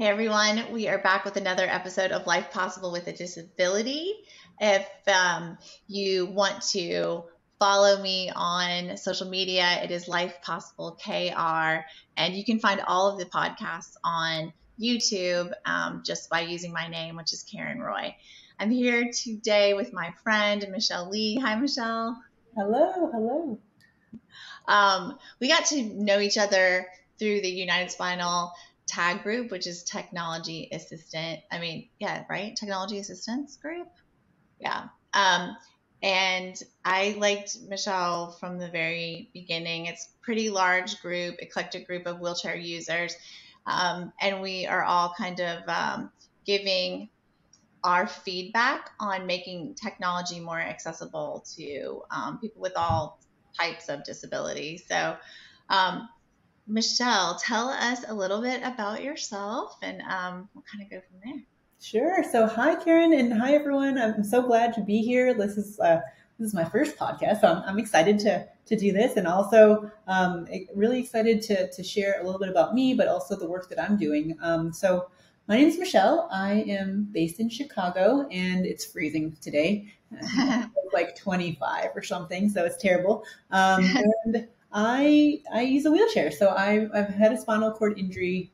Hey everyone, we are back with another episode of Life Possible with a Disability. If you want to follow me on social media, it is Life Possible KR, and you can find all of the podcasts on YouTube just by using my name, which is Karen Roy. I'm here today with my friend Michele Lee. Hi, Michele. Hello, hello. We got to know each other through the United Spinal tag group, which is technology assistant. Right? Technology assistance group. Yeah. And I liked Michele from the very beginning. It's a pretty large group, eclectic group of wheelchair users. And we are all kind of giving our feedback on making technology more accessible to people with all types of disabilities. So, um, Michele, tell us a little bit about yourself and we'll kind of go from there. Sure. So, hi, Karen, and hi, everyone. I'm so glad to be here. This is my first podcast, so I'm excited to do this, and also really excited to share a little bit about me, but also the work that I'm doing. So, my name is Michele. I am based in Chicago, and it's freezing today. It's like 25 or something, so it's terrible. And I use a wheelchair, so I've had a spinal cord injury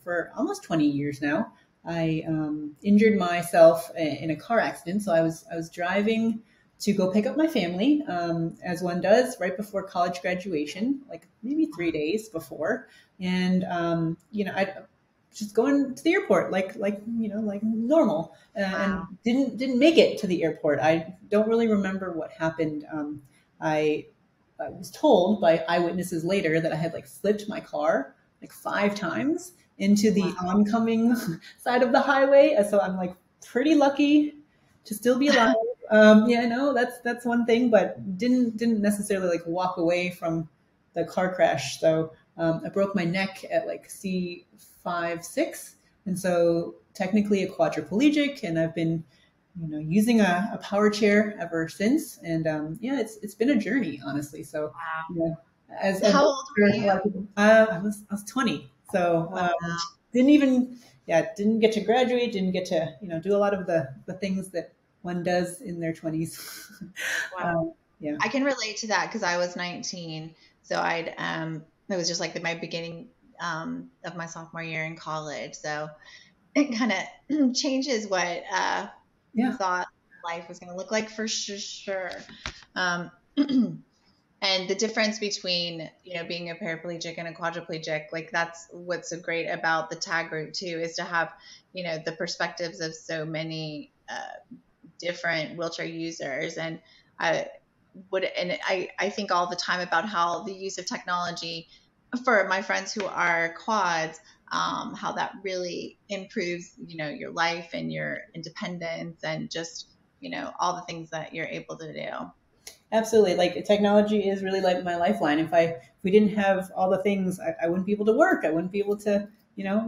for almost 20 years now. I injured myself in a car accident. So I was driving to go pick up my family, as one does, right before college graduation, like maybe 3 days before, and I just going to the airport like normal, Wow. and didn't make it to the airport. I don't really remember what happened. I I was told by eyewitnesses later that I had like flipped my car like 5 times into the Wow. oncoming side of the highway. So I'm like pretty lucky to still be alive. Yeah, no, that's one thing, but didn't necessarily like walk away from the car crash. So I broke my neck at like C5-6, and so technically a quadriplegic, and I've been using a power chair ever since. And yeah, it's been a journey, honestly. So, Wow. you know, as How old were a you? lot of people, I was 20, so Wow. didn't even didn't get to graduate, didn't get to do a lot of the things that one does in their 20s. Wow. Yeah. I can relate to that because I was 19. So it was just like my beginning of my sophomore year in college. So it kind of changes what you Yeah. thought life was going to look like for sure. Um, and the difference between being a paraplegic and a quadriplegic, like that's what's so great about the tag group too, is to have the perspectives of so many different wheelchair users. And I I think all the time about how the use of technology for my friends who are quads, how that really improves your life and your independence and just all the things that you're able to do. Absolutely. Like technology is really like my lifeline. If we didn't have all the things, I wouldn't be able to work. I wouldn't be able to,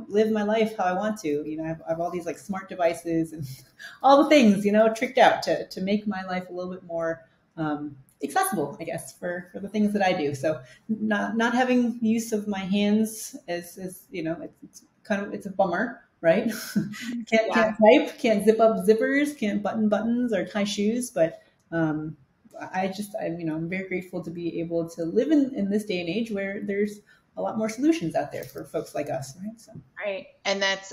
live my life how I want to. I have all these like smart devices and all the things, tricked out to make my life a little bit more accessible, I guess, for the things that I do. So not having use of my hands is it's kind of, it's a bummer, right? Yeah. Can't type, can't zip up zippers, can't button buttons or tie shoes, but I'm very grateful to be able to live in this day and age where there's a lot more solutions out there for folks like us, right? So Right. And that's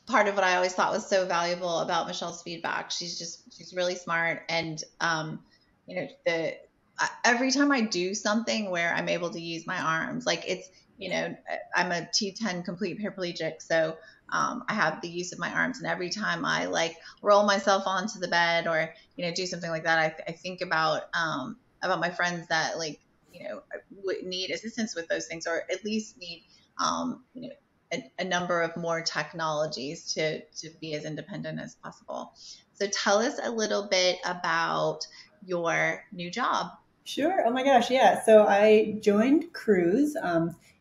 part of what I always thought was so valuable about Michelle's feedback. She's really smart. And, the every time I do something where I'm able to use my arms, like I'm a T10 complete paraplegic. So I have the use of my arms. And every time I like roll myself onto the bed or, do something like that, I think about my friends that like, would need assistance with those things or at least need, a number of more technologies to be as independent as possible. So tell us a little bit about your new job. Sure. Oh my gosh. Yeah. So I joined Cruise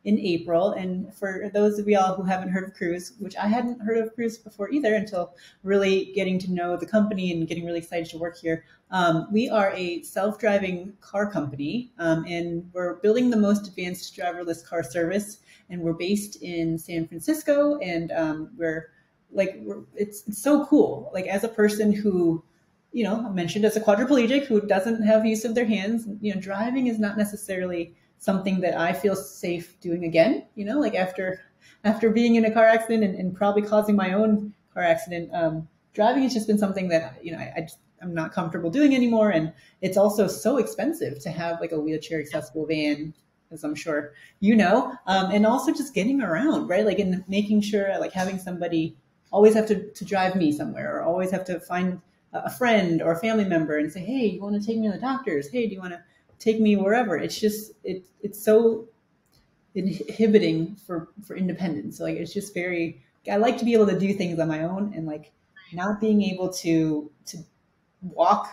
in April. And for those of y'all who haven't heard of Cruise, which I hadn't heard of Cruise before either until really getting to know the company and getting really excited to work here, we are a self driving car company, and we're building the most advanced driverless car service. And we're based in San Francisco. And it's so cool. Like, as a person who mentioned as a quadriplegic who doesn't have use of their hands, driving is not necessarily something that I feel safe doing again. Like after being in a car accident and probably causing my own car accident, driving has just been something that I'm not comfortable doing anymore. And it's also so expensive to have like a wheelchair accessible van, as I'm sure and also just getting around, right? Like, in making sure, like, having somebody always have to drive me somewhere, or always have to find a friend or a family member and say, hey, you want to take me to the doctors? Hey, do you want to take me wherever? It's just it's so inhibiting for independence. Like, it's just very, I like to be able to do things on my own, and like not being able to walk,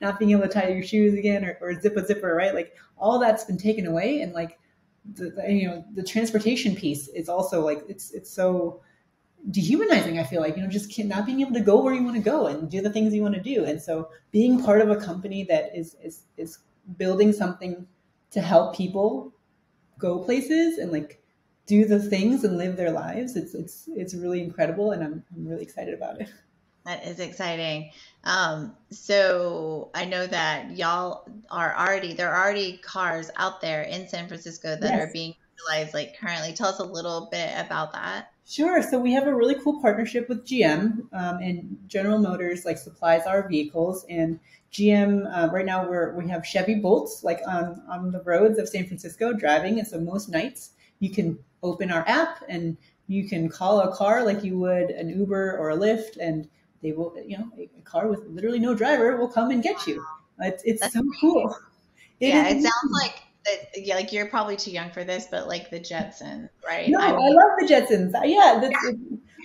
not being able to tie your shoes again, or zip a zipper, right? Like, all that's been taken away. And like the transportation piece is also like, it's so dehumanizing. I feel like, just not being able to go where you want to go and do the things you want to do. And so being part of a company that is building something to help people go places and like do the things and live their lives, it's really incredible. And I'm really excited about it. That is exciting. So I know that y'all are there are already cars out there in San Francisco that are Yes. being utilized like currently. Tell us a little bit about that. Sure. So we have a really cool partnership with GM, and General Motors like supplies our vehicles. And GM, right now we have Chevy Bolts like on the roads of San Francisco driving. And so most nights you can open our app and you can call a car like you would an Uber or a Lyft, and they will, a car with literally no driver will come and get you. It's That's so cool. It Yeah, is it sounds amazing. like that. Yeah, like you're probably too young for this, but like the Jetsons, right? No, I I mean, love the Jetsons. Yeah,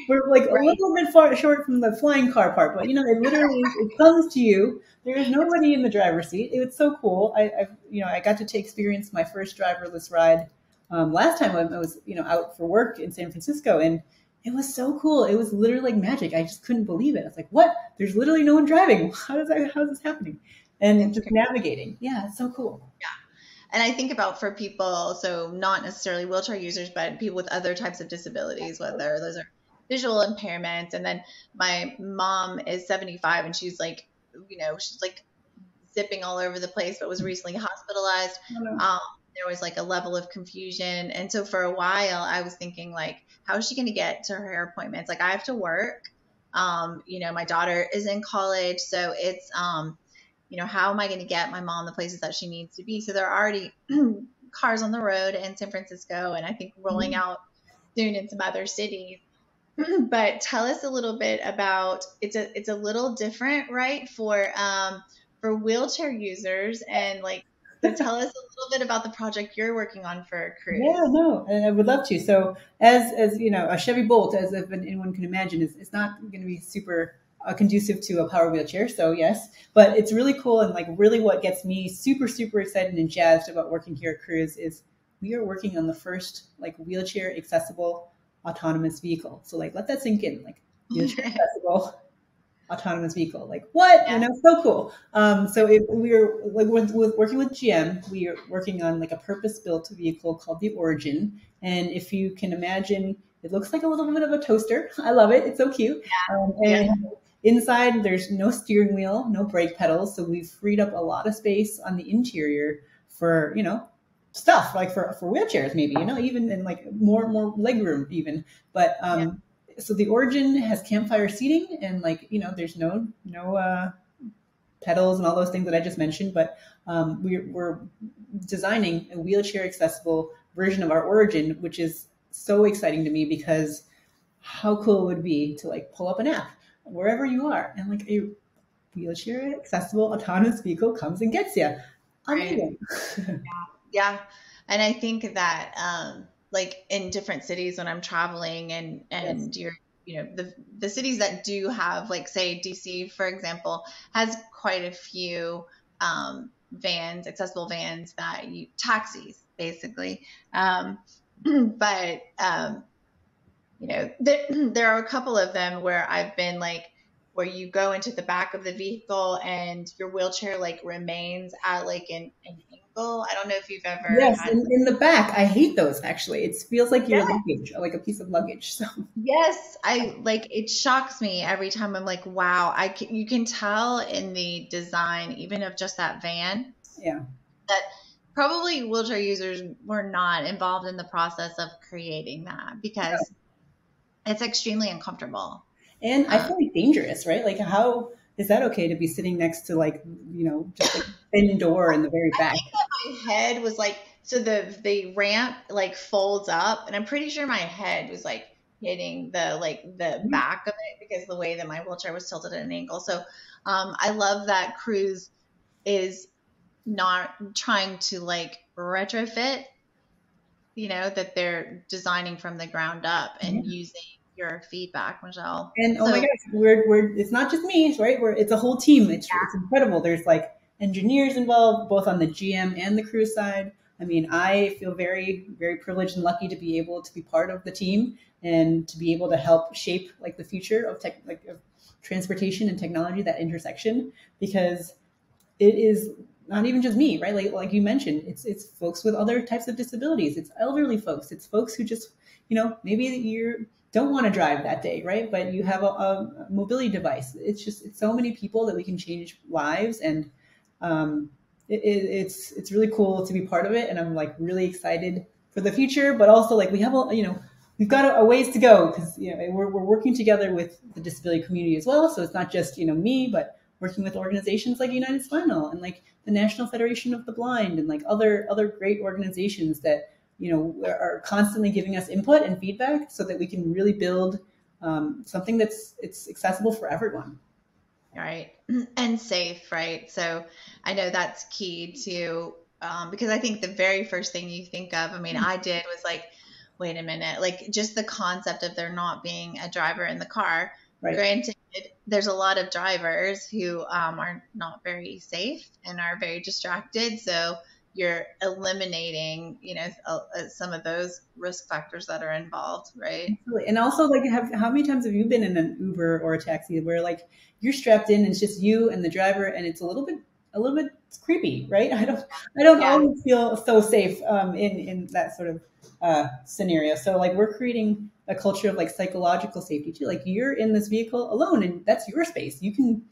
we're like a right? little bit far short from the flying car part, but it literally it comes to you. There's nobody in the driver's seat. It was so cool. I got to experience my first driverless ride last time when I was out for work in San Francisco, and it was so cool. It was literally like magic. I just couldn't believe it. I was like, "What? There's literally no one driving. How is this happening?" And It's just navigating. Yeah, it's so cool. And I think about for people, so not necessarily wheelchair users, but people with other types of disabilities, whether those are visual impairments. And then my mom is 75 and she's like zipping all over the place, but was recently hospitalized. I don't know. Um, there was like a level of confusion. And so for a while, I was thinking, like, how is she going to get to her appointments? Like, I have to work. My daughter is in college. So how am I going to get my mom the places that she needs to be? So there are already cars on the road in San Francisco, and I think rolling Mhm. out soon in some other cities. But tell us a little bit about it's a little different, right, for wheelchair users, and like, so tell us a little bit about the project you're working on for Yeah, Cruise. no, and I would love to. So, as a Chevy Bolt, as if anyone can imagine, is not going to be super conducive to a power wheelchair. So, yes, but it's really cool, and like really what gets me super super excited and jazzed about working here at Cruise is we are working on the first like wheelchair accessible autonomous vehicle. So, like, let that sink in, like wheelchair accessible autonomous vehicle. Like, what? Yeah, So cool. We're like with working with GM, we are working on like a purpose-built vehicle called the Origin. And if you can imagine, it looks like a little bit of a toaster. I love it. It's so cute. yeah, Inside, there's no steering wheel, no brake pedals, so we've freed up a lot of space on the interior for stuff like for wheelchairs, maybe even and like more leg room even. But yeah, so the Origin has campfire seating, and like there's no pedals and all those things that I just mentioned. But we're designing a wheelchair accessible version of our Origin, which is so exciting to me because how cool it would be to like pull up an app wherever you are and like a wheelchair accessible autonomous vehicle comes and gets you. right. Amazing. Yeah. And I think that like in different cities when I'm traveling Yes. and the cities that do have, like, say DC, for example, has quite a few vans, accessible vans that you taxis basically. But there are a couple of them where I've been like, where you go into the back of the vehicle and your wheelchair like remains at like an angle. I don't know if you've ever Yes, had. in the back. I hate those actually. It feels like Yeah. your luggage, like a piece of luggage. So Yes, I like it shocks me every time. I'm like, wow, you can tell in the design, even of just that van, yeah. that probably wheelchair users were not involved in the process of creating that because it's extremely uncomfortable. And I Um, feel like dangerous, right? Like how is that okay to be sitting next to like, just like a thin door in the very I back? think that my head was like, so the ramp like folds up, and I'm pretty sure my head was like hitting the Mhm. back of it because of the way that my wheelchair was tilted at an angle. So I love that Cruise is not trying to like retrofit, that they're designing from the ground up and Yeah. using your feedback, Michelle. And oh my So gosh, we're it's not just me, right? It's a whole team. It's incredible. There's like engineers involved, both on the GM and the crew side. I mean, I feel very, very privileged and lucky to be able to be part of the team and to be able to help shape like the future of tech, like of transportation and technology, that intersection, because it is not even just me, right? Like you mentioned, it's folks with other types of disabilities. It's elderly folks. It's folks who just, maybe you don't want to drive that day, right? But you have a mobility device. It's so many people that we can change lives, and um, it's really cool to be part of it. And I'm like really excited for the future, but also like we have we've got a ways to go because we're working together with the disability community as well. So it's not just me, but working with organizations like United Spinal and like the National Federation of the Blind and like other great organizations that are constantly giving us input and feedback so that we can really build something it's accessible for everyone. right. And safe, right? So I know that's key to, because I think the very first thing you think of, I mean, I did was like, wait a minute, like just the concept of there not being a driver in the car. Right. Granted, there's a lot of drivers who are not very safe and are very distracted. So you're eliminating, some of those risk factors that are involved, right? Absolutely. And also, like, how many times have you been in an Uber or a taxi where like you're strapped in and it's just you and the driver, and it's a little bit creepy, right? I don't Yeah, always feel so safe in that sort of scenario. So like we're creating a culture of like psychological safety too. Like you're in this vehicle alone, and that's your space. You don't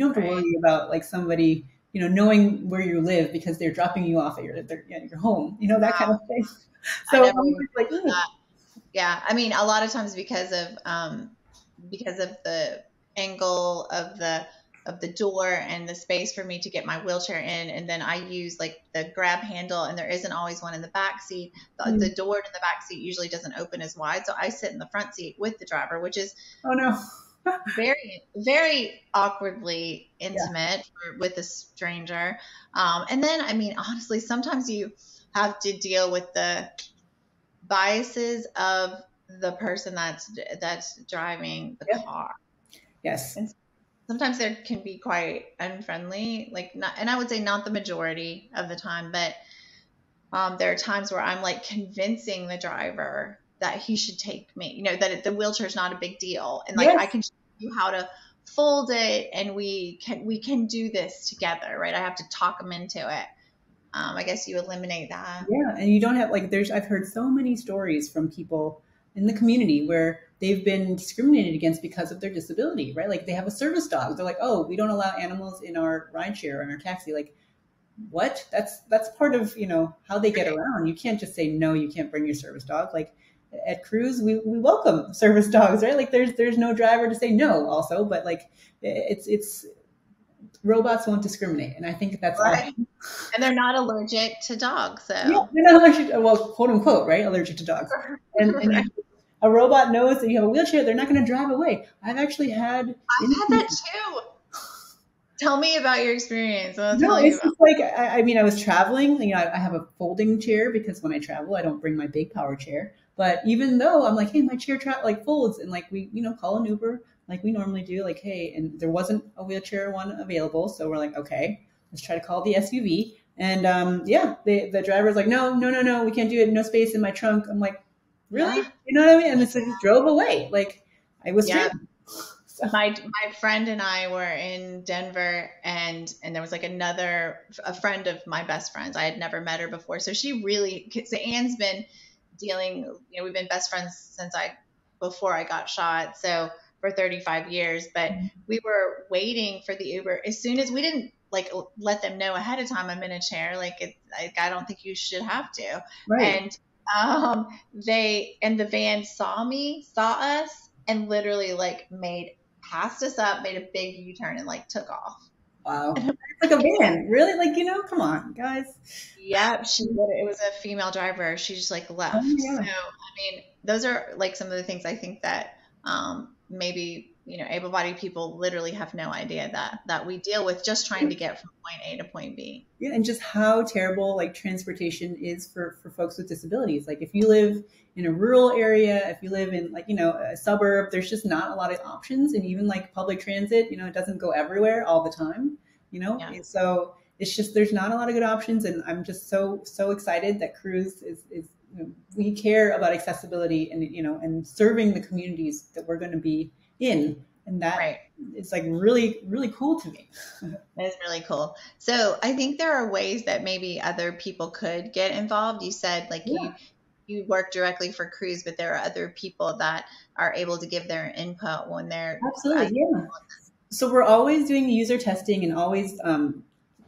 have to right. worry about like somebody knowing where you live because they're dropping you off at your home. That kind Wow. of thing. I So never I'm even like, thought of that. Yeah, I mean, a lot of times because of the angle of the door and the space for me to get my wheelchair in, and then I use like the grab handle, and there isn't always one in the back seat. The "Hmm, door to the back seat usually doesn't open as wide, so I sit in the front seat with the driver, which is oh no." very, very awkwardly Yeah. intimate with a stranger. And then, I mean, honestly, sometimes you have to deal with the biases of the person that's driving the Yep. car. Yes. And sometimes there can be quite unfriendly, like not, and I would say not the majority of the time, but there are times where I'm like convincing the driver that he should take me, that the wheelchair is not a big deal, and like I Yes. can show you how to fold it, and we can do this together, right? I have to talk him into it. I guess you eliminate that. Yeah. And you don't have like I've heard so many stories from people in the community where they've been discriminated against because of their disability, right? Like they have a service dog. They're like, oh, we don't allow animals in our rideshare or in our taxi. Like, what? That's part of, how they get around. You can't just say no, you can't bring your service dog. Like at Cruise, we welcome service dogs, right? Like there's no driver to say no also, but like it's robots won't discriminate. And I think that's awesome. Right. And they're not allergic to dogs, Yeah, so. they're not allergic, well, quote unquote, right? Allergic to dogs. And Right. if a robot knows that you have a wheelchair, they're not going to drive away. I've actually had I've had that instances. too. Tell me about your experience. I'll No, tell you it's about. just like I mean, I was traveling. I have a folding chair because when I travel, I don't bring my big power chair. But even though I'm like, hey, my chair like folds, and like we call an Uber like we normally do, like hey, and there wasn't a wheelchair one available, so we're like, okay. let's try to call the SUV. And yeah, the driver's like, no, no, no, no, we can't do it. No space in my trunk. I'm like, really? Yeah. You know what I mean? And then so just drove away. Like I was Yeah. stranded. So, My friend and I were in Denver, and there was like a friend of my best friends. I had never met her before, so she really, so Anne's been dealing. We've been best friends since I before I got shot, so for 35 years. But we were waiting for the Uber. As soon as we didn't like let them know ahead of time, I'm in a chair. I don't think you should have to. right. And the van saw us, and literally like made passed us up, made a big U-turn, and like took off. Wow. It's like a van. Really? Like, come on, guys. Yep, it was a female driver. She just like Oh left. my So God. I mean, those are like some of the things I think that maybe able-bodied people literally have no idea that we deal with just trying to get from point A to point B. Yeah, and just how terrible like transportation is for folks with disabilities. Like if you live in a rural area, if you live in like, a suburb, there's just not a lot of options. And even like public transit, it doesn't go everywhere all the time. Yeah, And so it's just, there's not a lot of good options. And I'm just so excited that Cruise is we care about accessibility and serving the communities that we're going to be in. And that right. is like really, really cool to me. That is really cool. So I think there are ways that maybe other people could get involved. You said like Yeah, you work directly for Cruise, but there are other people that are able to give their input when they're absolutely. Yeah. So we're always doing user testing and always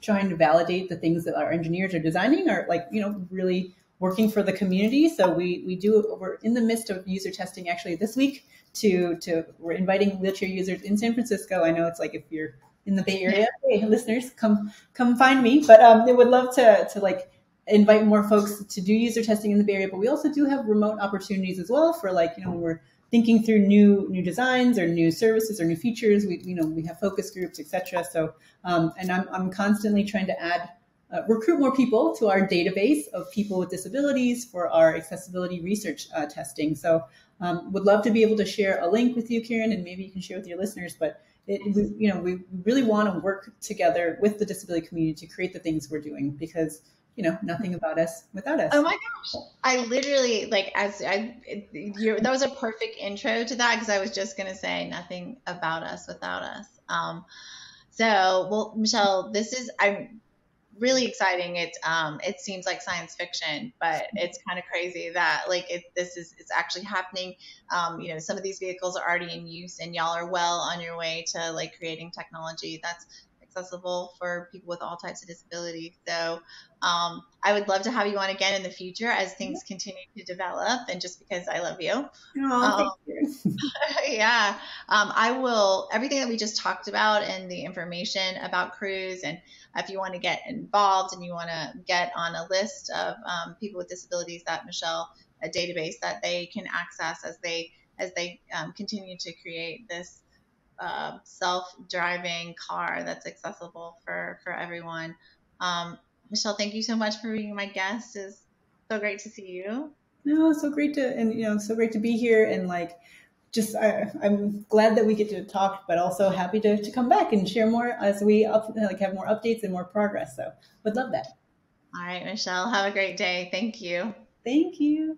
trying to validate the things that our engineers are designing are like, really working for the community. So we're in the midst of user testing actually this week we're inviting wheelchair users in San Francisco. I know it's like if you're in the Bay Area, hey listeners, come find me. But they would love to like invite more folks to do user testing in the Bay Area. But we also do have remote opportunities as well for like, when we're thinking through new designs or new services or new features. We have focus groups, etc. So and I'm constantly trying to recruit more people to our database of people with disabilities for our accessibility research testing. So would love to be able to share a link with you, Karen, and maybe you can share with your listeners. But we really want to work together with the disability community to create the things we're doing because nothing about us without us. Oh my gosh. I literally like that was a perfect intro to that because I was just going to say nothing about us without us. Well, Michelle, I'm really exciting. It seems like science fiction, but it's kind of crazy that like it's actually happening. Some of these vehicles are already in use, and y'all are well on your way to like creating technology that's accessible for people with all types of disabilities. So I would love to have you on again in the future as things continue to develop, and just because I love you. Oh, Um, thank you. yeah. I will, everything that we just talked about and the information about Cruise, and if you want to get involved and you want to get on a list of people with disabilities that Michelle, a database that they can access as they continue to create this self-driving car that's accessible for everyone. Michelle, thank you so much for being my guest. It's so great to see you. No, so great so great to be here and like I'm glad that we get to talk, but also happy to come back and share more as we have more updates and more progress. So would love that. All right, Michelle, have a great day. Thank you. Thank you.